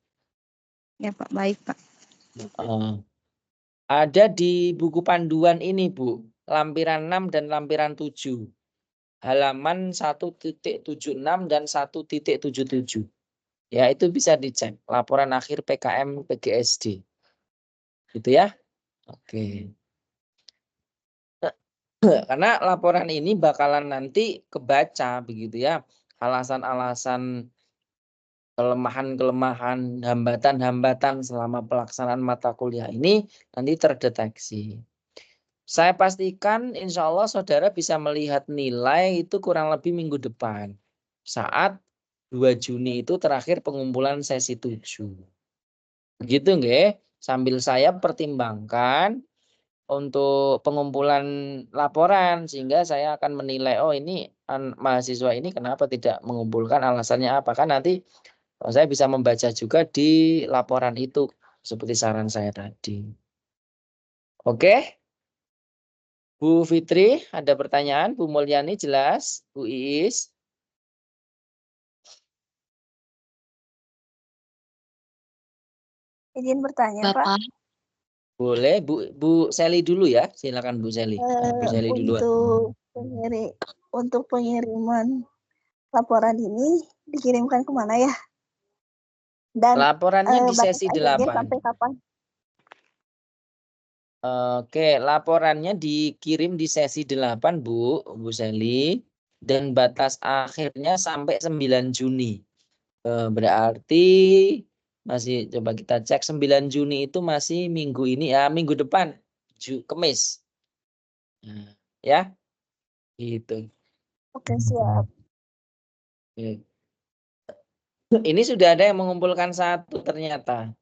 Ya Pak, baik Pak. Ada di buku panduan ini, Bu, lampiran 6 dan lampiran 7. Halaman 1.76 dan 1.77. Ya, itu bisa dicek. Laporan akhir PKM PGSD. Gitu ya. Oke. Karena laporan ini bakalan nanti kebaca begitu ya. Alasan-alasan kelemahan-kelemahan, hambatan-hambatan selama pelaksanaan mata kuliah ini nanti terdeteksi. Saya pastikan insya Allah saudara bisa melihat nilai itu kurang lebih minggu depan. Saat 2 Juni itu terakhir pengumpulan sesi 7. Begitu nggih? Sambil saya pertimbangkan untuk pengumpulan laporan sehingga saya akan menilai oh ini mahasiswa ini kenapa tidak mengumpulkan, alasannya apa, kan nanti saya bisa membaca juga di laporan itu seperti saran saya tadi. Oke. Bu Fitri ada pertanyaan, Bu Mulyani jelas, Bu Iis. Izin bertanya, Pak. Bapak. Boleh, Bu Seli dulu ya. Silakan Bu Seli. Bu Seli duluan. Untuk pengiriman laporan ini dikirimkan kemana ya? Dan laporannya di sesi 8. Sampai kapan? Oke, laporannya dikirim di sesi 8, Bu Seli. Dan batas akhirnya sampai 9 Juni. Berarti masih coba kita cek 9 Juni itu masih minggu ini ya, minggu depan. Kamis. Nah, ya. Gitu. Oke, siap. Ini sudah ada yang mengumpulkan 1 ternyata.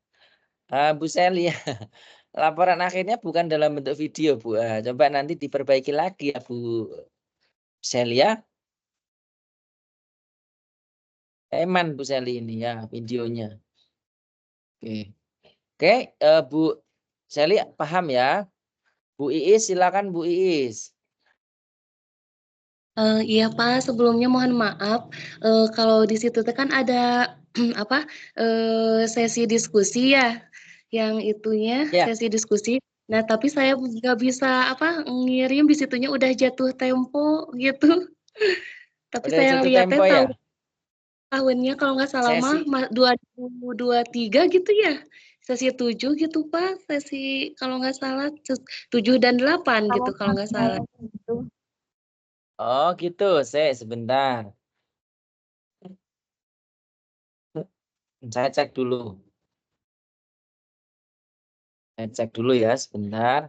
Bu Seli ya. Laporan akhirnya bukan dalam bentuk video, Bu. Coba nanti diperbaiki lagi ya, Bu Seli ya. Eman Bu Seli ini ya videonya. Oke, Bu Seli paham ya? Bu Iis silakan Bu Iis. Iya Pak, sebelumnya mohon maaf kalau di situ kan ada apa sesi diskusi ya, yang itunya Ya. sesi diskusi. Nah tapi saya nggak bisa ngirim di situnya udah jatuh tempo gitu. Tapi Udah saya jatuh lihatnya tempo ya? tahunnya kalau nggak salah Sesi. 2023 gitu ya. Sesi 7 gitu Pak, sesi kalau nggak salah 7 dan 8 gitu kalau nggak salah. Oh gitu, sebentar. Saya cek dulu. Saya cek dulu ya sebentar.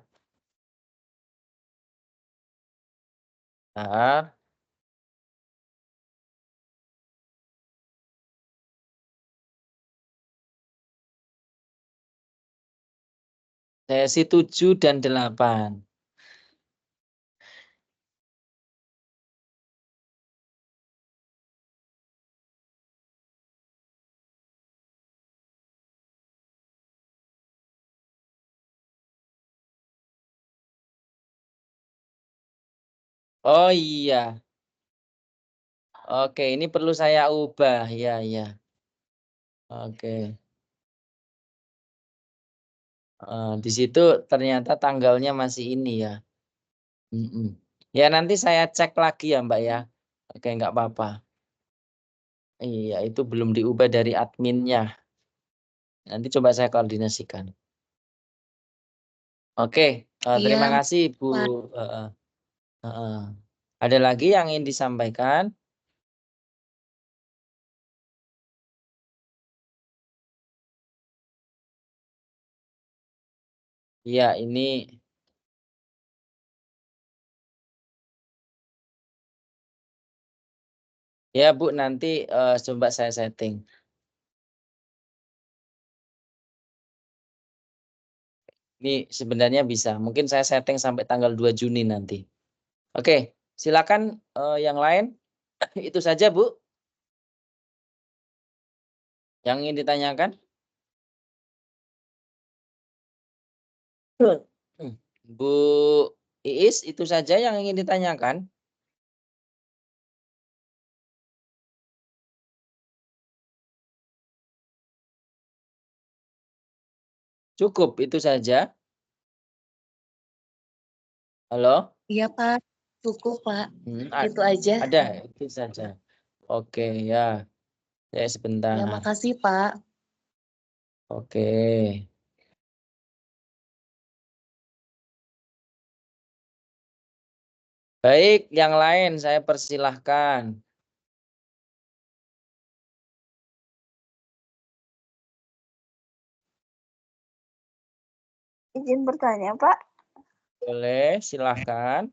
Bentar. Sesi 7 dan 8. Oh iya. Oke, ini perlu saya ubah. Ya, ya. Oke. Di situ ternyata tanggalnya masih ini ya. Ya nanti saya cek lagi ya Mbak ya. Oke, nggak apa-apa. Iya, itu belum diubah dari adminnya. Nanti coba saya koordinasikan. Oke, terima Iya, kasih Bu. Pak. Ada lagi yang ingin disampaikan? Iya, ini ya Bu, nanti coba saya setting. Ini sebenarnya bisa. Mungkin saya setting sampai tanggal 2 Juni nanti. Oke, silakan yang lain. Itu saja Bu. Yang ingin ditanyakan? Bu Iis, itu saja yang ingin ditanyakan? Cukup, itu saja. Halo? Iya, Pak. Cukup, Pak. Itu aja. Ada, itu saja. Oke, ya. Saya sebentar. Ya, makasih, Pak. Oke. Baik, yang lain saya persilahkan. Izin bertanya, Pak. Boleh, silahkan.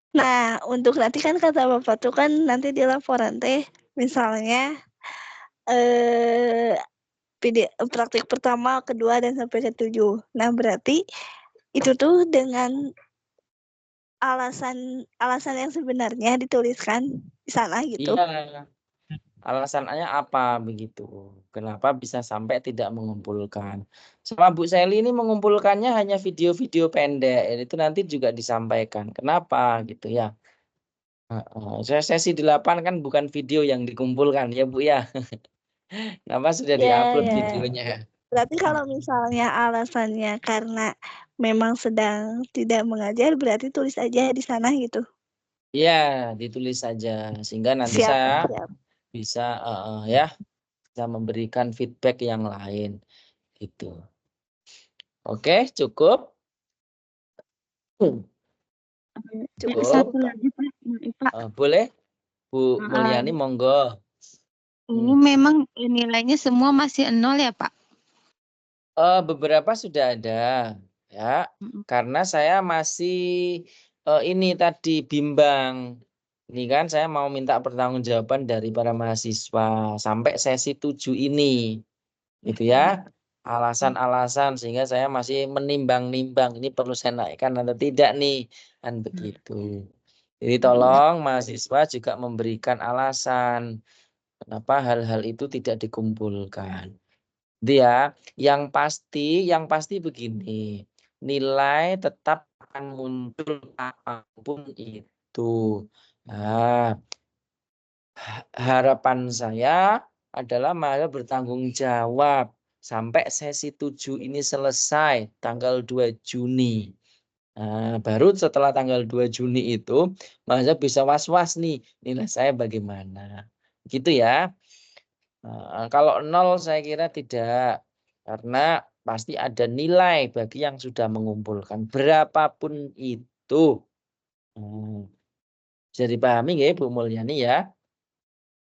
Nah, untuk nanti kan kata Bapak tuh kan nanti di laporan teh misalnya praktik pertama, kedua, dan sampai ke-7. Nah, berarti itu tuh dengan alasan yang sebenarnya dituliskan di sana gitu. Iya. Alasannya apa begitu? Kenapa bisa sampai tidak mengumpulkan? Sama Bu Seli ini mengumpulkannya hanya video-video pendek. Itu nanti juga disampaikan. Kenapa gitu ya? Sesi 8 kan bukan video yang dikumpulkan ya Bu ya. Kenapa sudah diupload videonya? Berarti kalau misalnya alasannya karena memang sedang tidak mengajar, berarti tulis aja di sana gitu. Iya, ditulis saja sehingga nanti saya bisa ya bisa memberikan feedback yang lain gitu. Oke, cukup. Cukup. Satu lagi Pak. Boleh Bu Mulyani, monggo. Ini memang nilainya semua masih 0 ya Pak? Beberapa sudah ada ya, karena saya masih ini tadi bimbang. Ini kan saya mau minta pertanggungjawaban dari para mahasiswa sampai sesi 7 ini. Gitu ya. Alasan-alasan sehingga saya masih menimbang-nimbang ini perlu saya naikkan atau tidak nih. Kan begitu. Jadi tolong mahasiswa juga memberikan alasan kenapa hal-hal itu tidak dikumpulkan. Dia yang pasti begini, nilai tetap akan muncul apapun itu. Nah, harapan saya adalah mahasiswa bertanggung jawab sampai sesi 7 ini selesai tanggal 2 Juni. Nah, baru setelah tanggal 2 Juni itu mahasiswa bisa was-was nih nilai saya bagaimana. Gitu ya. Kalau 0 saya kira tidak. Karena pasti ada nilai bagi yang sudah mengumpulkan. Berapapun itu. Bisa dipahami nggak Bu Mulyani ya?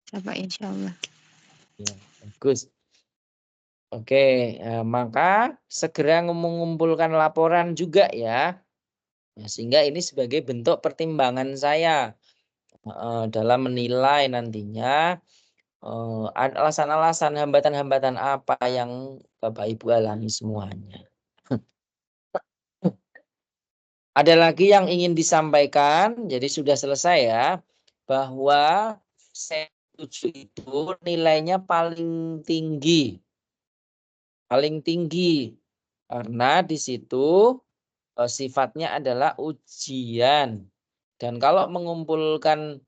Coba insya Allah. Ya, bagus. Oke, maka segera mengumpulkan laporan juga ya. Sehingga ini sebagai bentuk pertimbangan saya dalam menilai nantinya alasan-alasan hambatan-hambatan apa yang Bapak Ibu alami semuanya. Ada lagi yang ingin disampaikan, jadi sudah selesai ya, bahwa C7 itu nilainya paling tinggi. Paling tinggi. Karena di situ sifatnya adalah ujian. Dan kalau mengumpulkan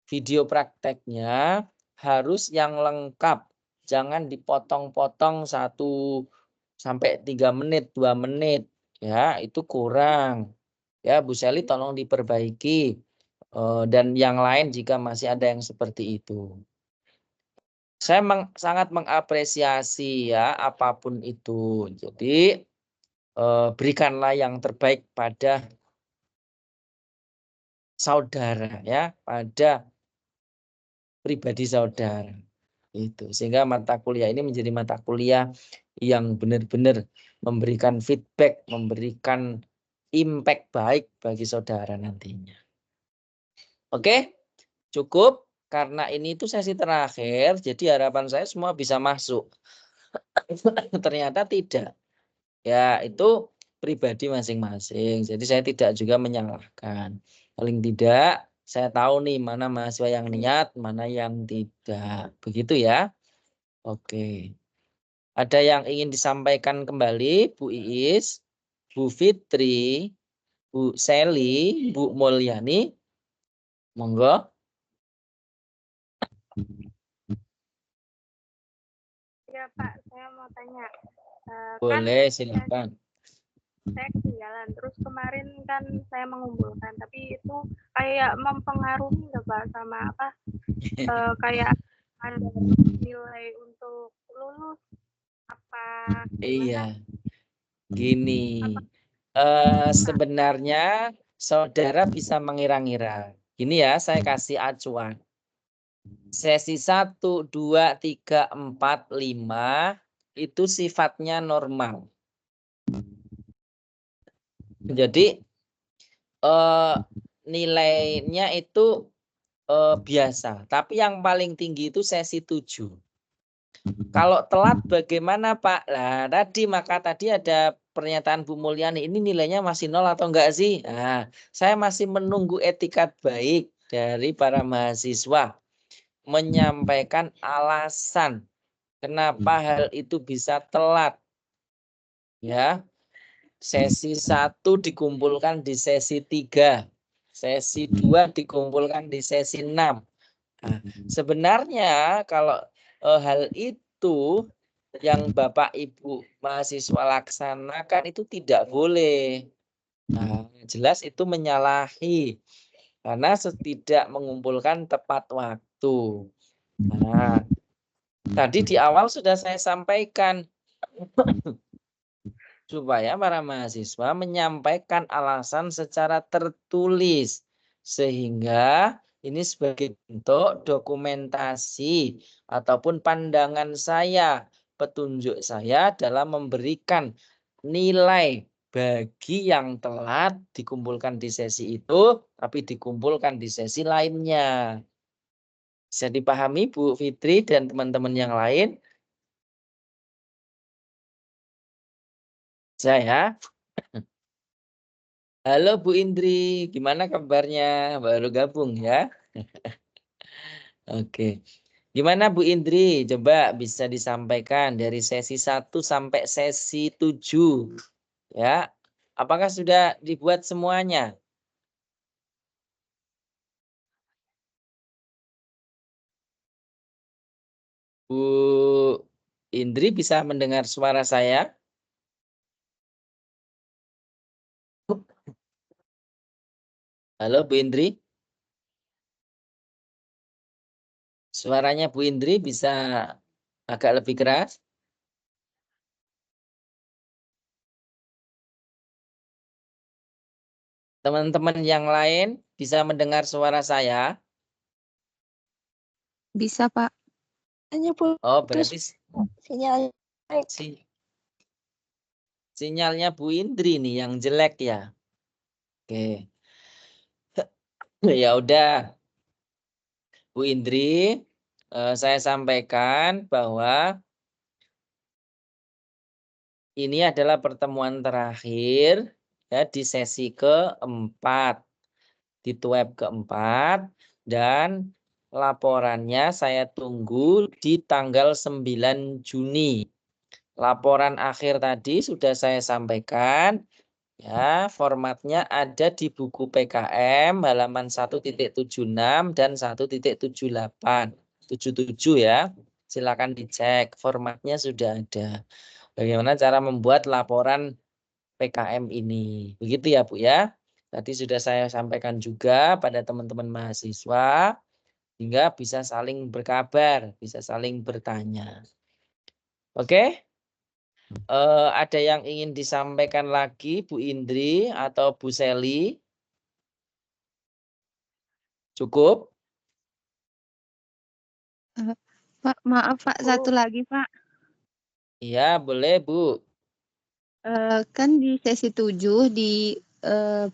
video prakteknya harus yang lengkap. Jangan dipotong-potong 1 sampai 3 menit, 2 menit. Ya, itu kurang. Ya, Bu Seli tolong diperbaiki. Dan yang lain jika masih ada yang seperti itu. Saya sangat mengapresiasi ya apapun itu. Jadi berikanlah yang terbaik pada saudara ya, pada pribadi saudara. Itu sehingga mata kuliah ini menjadi mata kuliah yang benar-benar memberikan feedback, memberikan impact baik bagi saudara nantinya. Oke, cukup karena ini itu sesi terakhir, jadi harapan saya semua bisa masuk. Ternyata tidak. Ya, itu pribadi masing-masing. Jadi saya tidak juga menyalahkan. Paling tidak saya tahu nih mana mahasiswa yang niat, mana yang tidak. Begitu ya. Oke. Ada yang ingin disampaikan kembali, Bu Iis, Bu Fitri, Bu Seli, Bu Mulyani? Monggo. Ya Pak, saya mau tanya. Boleh, kan silakan. saya ketinggalan. Terus kemarin kan saya mengumpulkan, tapi itu kayak mempengaruhi nggak Pak sama apa? Kayak ada nilai untuk lulus apa? Iya. Gini. Sebenarnya saudara bisa mengira-ngira. Gini ya, saya kasih acuan. Sesi 1, 2, 3, 4, 5 itu sifatnya normal. Jadi nilainya itu biasa. Tapi yang paling tinggi itu sesi 7. Kalau telat bagaimana Pak? Nah, tadi ada pernyataan Bu Mulyani, ini nilainya masih 0 atau enggak sih? Nah, saya masih menunggu etikat baik dari para mahasiswa menyampaikan alasan kenapa hal itu bisa telat. Ya. Sesi 1 dikumpulkan di sesi 3. Sesi 2 dikumpulkan di sesi 6. Nah, sebenarnya kalau hal itu yang Bapak Ibu mahasiswa laksanakan itu tidak boleh. Nah, jelas itu menyalahi karena tidak mengumpulkan tepat waktu. Nah, tadi di awal sudah saya sampaikan supaya para mahasiswa menyampaikan alasan secara tertulis sehingga ini sebagai bentuk dokumentasi ataupun pandangan saya, petunjuk saya dalam memberikan nilai bagi yang telat dikumpulkan di sesi itu, tapi dikumpulkan di sesi lainnya. Bisa dipahami Bu Fitri dan teman-teman yang lain? Saya. Halo Bu Indri, gimana kabarnya? Baru gabung ya? Oke. Gimana Bu Indri? Coba bisa disampaikan dari sesi 1 sampai sesi 7. Ya. Apakah sudah dibuat semuanya? Bu Indri bisa mendengar suara saya? Halo Bu Indri? Suaranya Bu Indri bisa agak lebih keras? Teman-teman yang lain bisa mendengar suara saya? Bisa, Pak. Hanya putus Oh, berarti sinyal. sinyalnya Bu Indri nih yang jelek ya. Oke. Ya udah. Bu Indri, saya sampaikan bahwa ini adalah pertemuan terakhir ya di sesi keempat, di web keempat, dan laporannya saya tunggu di tanggal 9 Juni. Laporan akhir tadi sudah saya sampaikan. Ya, formatnya ada di buku PKM halaman 1.76 dan 1.78. 77 ya. Silakan dicek, formatnya sudah ada. Bagaimana cara membuat laporan PKM ini. Begitu ya, Bu ya. Tadi sudah saya sampaikan juga pada teman-teman mahasiswa hingga bisa saling berkabar, bisa saling bertanya. Oke? Ada yang ingin disampaikan lagi Bu Indri atau Bu Seli? Cukup? Pak, maaf Pak, satu lagi Pak. Iya, boleh Bu. Kan di sesi 7 di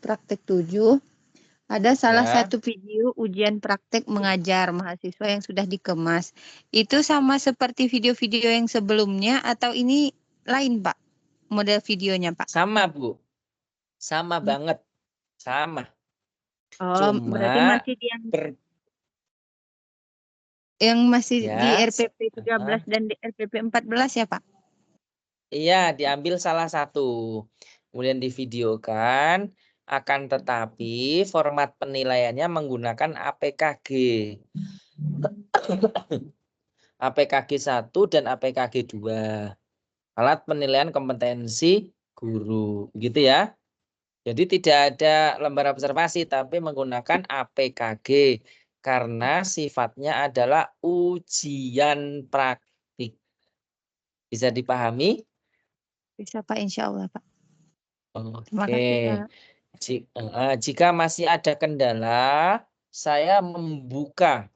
praktek 7 ada salah Ya. satu video ujian praktek mengajar mahasiswa yang sudah dikemas. Itu sama seperti video-video yang sebelumnya atau ini lain Pak? Model videonya Pak? Sama Bu. Sama banget. Sama. Berarti Cuma masih yang masih di ya, RPP 13 dan di RPP 14 ya Pak? Iya, diambil salah satu. Kemudian divideokan, akan tetapi format penilaiannya menggunakan APKG. APKG 1 dan APKG 2. Alat penilaian kompetensi guru. Gitu ya. Jadi tidak ada lembar observasi, tapi menggunakan APKG. Karena sifatnya adalah ujian praktik. Bisa dipahami? Bisa Pak, insya Allah Pak. Terima Oke. kasih Pak. Jika masih ada kendala, saya membuka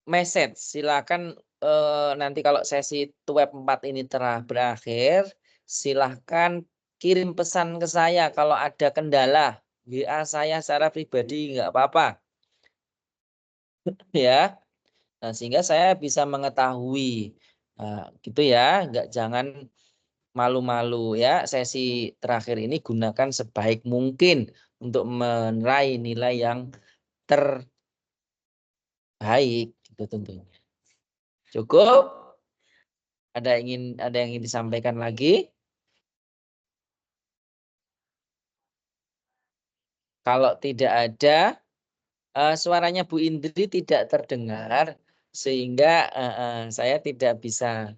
message. Silakan nanti kalau sesi web 4 ini telah berakhir, silahkan kirim pesan ke saya kalau ada kendala. WA saya secara pribadi nggak apa-apa. Ya. Nah, sehingga saya bisa mengetahui. Nah, gitu ya, jangan malu-malu ya. Sesi terakhir ini gunakan sebaik mungkin untuk meraih nilai yang terbaik gitu tentunya. Cukup? Ada yang ingin disampaikan lagi? Kalau tidak ada, suaranya Bu Indri tidak terdengar sehingga saya tidak bisa.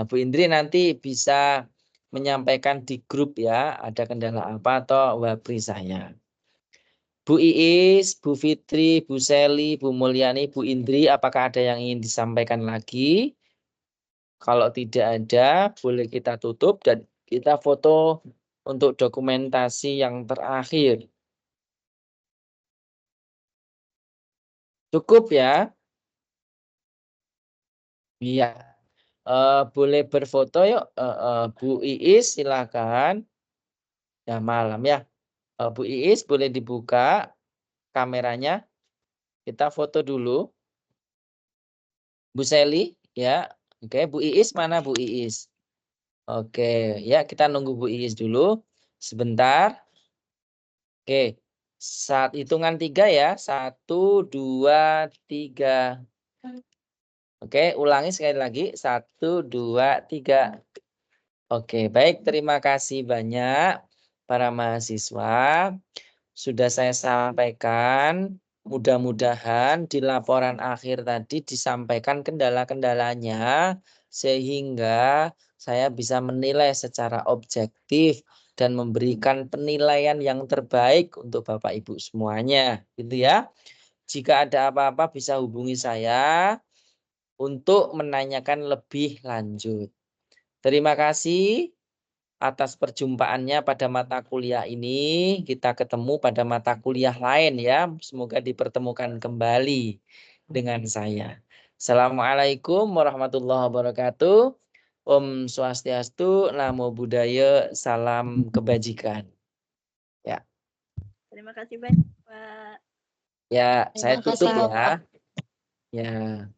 Bu Indri nanti bisa menyampaikan di grup ya, ada kendala apa atau wabri saya. Bu Iis, Bu Fitri, Bu Seli, Bu Mulyani, Bu Indri, apakah ada yang ingin disampaikan lagi? Kalau tidak ada, boleh kita tutup dan kita foto untuk dokumentasi yang terakhir. Cukup ya? Iya. Boleh berfoto yuk. Bu Iis silakan. Ya malam ya. Bu Iis boleh dibuka kameranya. Kita foto dulu. Bu Seli ya. Oke, Bu Iis mana Bu Iis? Oke, ya kita nunggu Bu Iis dulu. Sebentar. Oke, saat hitungan 3 ya. 1, 2, 3. Oke, ulangi sekali lagi. 1, 2, 3. Oke, baik. Terima kasih banyak para mahasiswa. Sudah saya sampaikan. Mudah-mudahan di laporan akhir tadi disampaikan kendala-kendalanya sehingga saya bisa menilai secara objektif dan memberikan penilaian yang terbaik untuk Bapak Ibu semuanya, gitu ya. Jika ada apa-apa bisa hubungi saya untuk menanyakan lebih lanjut. Terima kasih atas perjumpaannya pada mata kuliah ini. Kita ketemu pada mata kuliah lain ya. Semoga dipertemukan kembali dengan saya. Assalamualaikum warahmatullahi wabarakatuh. Om Swastiastu, Namo Buddhaya, salam kebajikan. Ya. Terima kasih banyak Pak. Ya, saya Terima kasih, tutup ya. Bapak. Ya.